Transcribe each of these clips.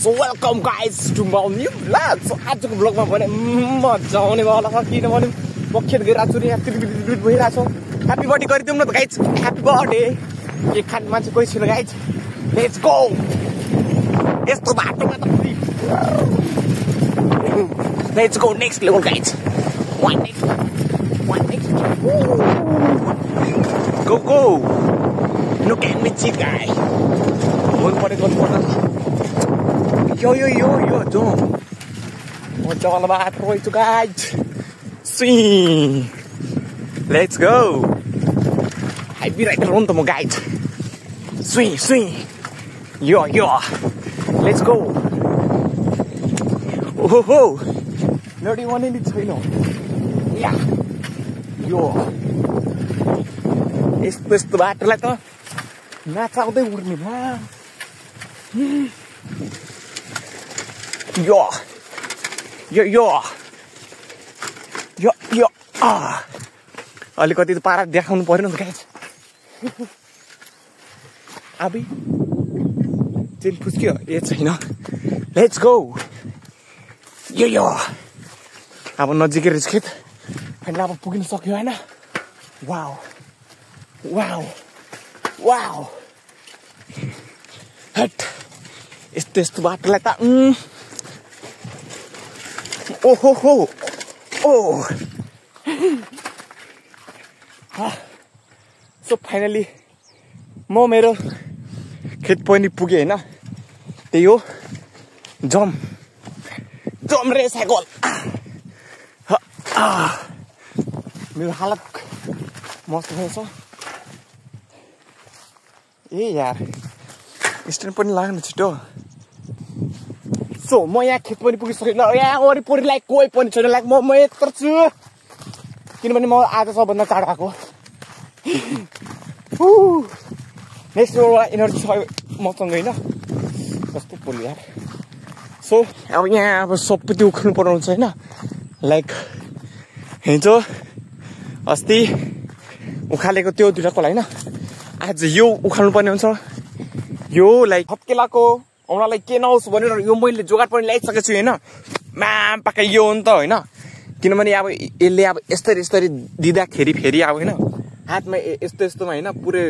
So welcome guys to my new vlog. So आजको भ्लगमा भने मजा आउने वाला छ किनभने म खेत गइरहेको छु रे एक्टिभिटी भइरहेको छ ह्यापी बर्थडे गरिदिउँ न त गाइज ह्यापी बर्थडे के खाने मान्छे कोही छैन गाइज लेट्स गो यस्तो बाटोमा त let's go next level guys one next go look at me cheat guy गर्नु पर्छ Yo, John. What's all about Roy to guys? See. Let's go. I'll be right around them, guys. Swing. Yo. Let's go. Oh. Not even in the train. Yeah. Yo. It's the battle letter. That's how they would me, man. Yo. अलिकति त पारा देखाउनु पर्यो नि त guys अबि chain फुस्क्यो ए छैन let's go यो अब नजिकै रहेछ खेत फाइनल अब पुगिन सक्यो हैन वाउ हट यस्तो बाटोलाई त सो फाइनली म मेरो खेत पनि पुगे हैन त्यही हो जम रे साइकल मेरो हालत मस्त भएछ ए यार स्ट्यान्ड पनि लाग्नु छिटो सो म यहाँ खेत पनि पुगिसकेँ यहाँ वरिपरि लाइक कोही पनि छैन लाइक म यत्र छु किनभने म आज सबभन्दा टाढा आएको नेक्स्ट एनर्जी छ मसँग होइन कस्तो पोल यार सो अब यहाँ अब सबै उखाल्नु पर्ने हुन्छ होइन लाइक हिजो अस्ति उखालेको त्यो दुईटा कोला होइन आज यो उखाल्नु पर्ने हुन्छ यो लाइक हत्केलाको उनीहरूलाई के नहोस् भनेर यो मैले जोगाड पनि ल्याइसकेको छु होइन म्याम पक्का यो हो नि त होइन किनभने अब यसले अब यस्तरी दिँदाखेरि फेरि अब होइन हातमा यस्तोमा होइन पुरै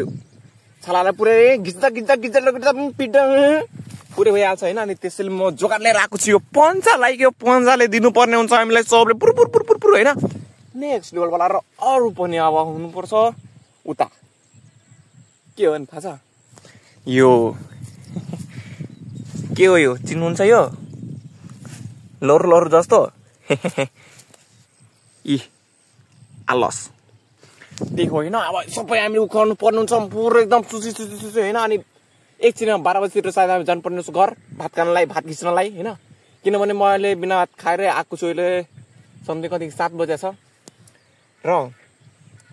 छलालाई पुरै घिच्दा पिट्दा पुरै भइहाल्छ होइन अनि त्यसैले म जोगाड लिएर आएको छु यो पन्चालाई यो पन्चाले दिनुपर्ने हुन्छ हामीलाई सबले पुर होइन नेक्स्ट लेभलवाला र अरू पनि अब हुनुपर्छ उता के हो नि थाहा छ यो के हो यो चिन्नुहुन्छ यो लरु जस्तो आलस देखो होइन अब सबै हामीले उखाउनु पर्ने हुन्छ पुरो एकदम सुसी होइन अनि एकछिनमा 12 बजीतिर सायद हामी जानुपर्ने हुन्छ घर भात खानलाई भात खिच्नलाई होइन किनभने मैले बिना भात खाएर आएको छु अहिले समथिङ कति 7 बजे छ र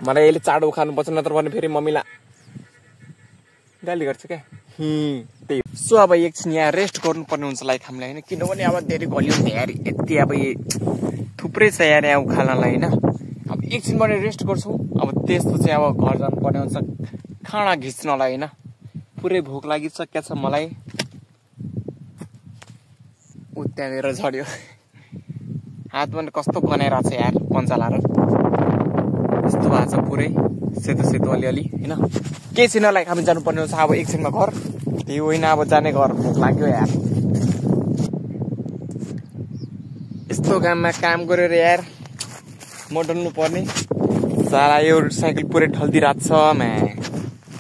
मलाई यसले चाँडो उखाल्नुपर्छ नत्र भने फेरि मम्मीलाई गाली गर्छ क्या त्यही सो अब एकछिन यहाँ रेस्ट गर्नुपर्ने हुन्छ लाइक हामीलाई होइन किनभने अब धेरै गलियो यार यति अब थुप्रै छ यार यहाँ उखाल्नलाई होइन अब एकछिनबाट रेस्ट गर्छु अब त्यसपछि अब घर जानुपर्ने हुन्छ खाना घिच्नलाई होइन पुरै भोक लागिसकेको छ मलाई त्यहाँनिर झड्यो हात पनि कस्तो बनाइरहेको छ यार पन्चा लाएर यस्तो भएको छ पुरै सेतो अलिअलि होइन केही छैन लाइक हामी जानुपर्ने हुन्छ अब एकछिनमा घर त्यही होइन अब जाने घर भोक लाग्यो यार यस्तो काममा काम गरेर यार म डल्नु पर्ने सारा यो साइकल पुरै ढल्दिरहेको छ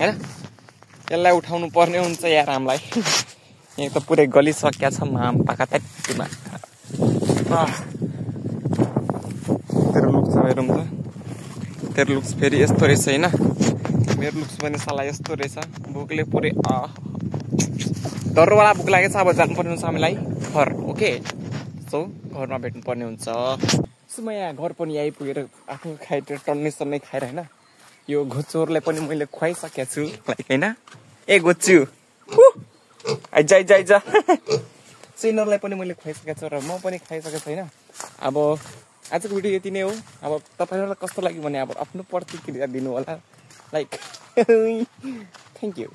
होइन यसलाई उठाउनु पर्ने हुन्छ यार हामीलाई यहाँ त पुरै गलिसकेको छ माम पाका त्यतिमा तेरो लुक्स मेरो त तेरो लुक्स फेरि यस्तो रहेछ होइन मेरो लुक्स पनि साला यस्तो रहेछ भोकले पुरै डरवाला भोक लागेको छ अब जानुपर्ने हुन्छ हामीलाई घर ओके सो घरमा भेट्नुपर्ने हुन्छ सो म यहाँ घर पनि आइपुगेर आफ्नो खाएर टन्नै खाएर होइन यो घोचोरलाई पनि मैले खुवाइसकेको छु लाइक होइन ए गोच्छु आइजा सिनरलाई पनि मैले खुवाइसकेको छु र म पनि खाइसकेको छु होइन अब आजको भिडियो यति नै हो अब तपाईँहरूलाई कस्तो लाग्यो भने अब आफ्नो प्रतिक्रिया दिनु होला लाइक थ्याङ्क यू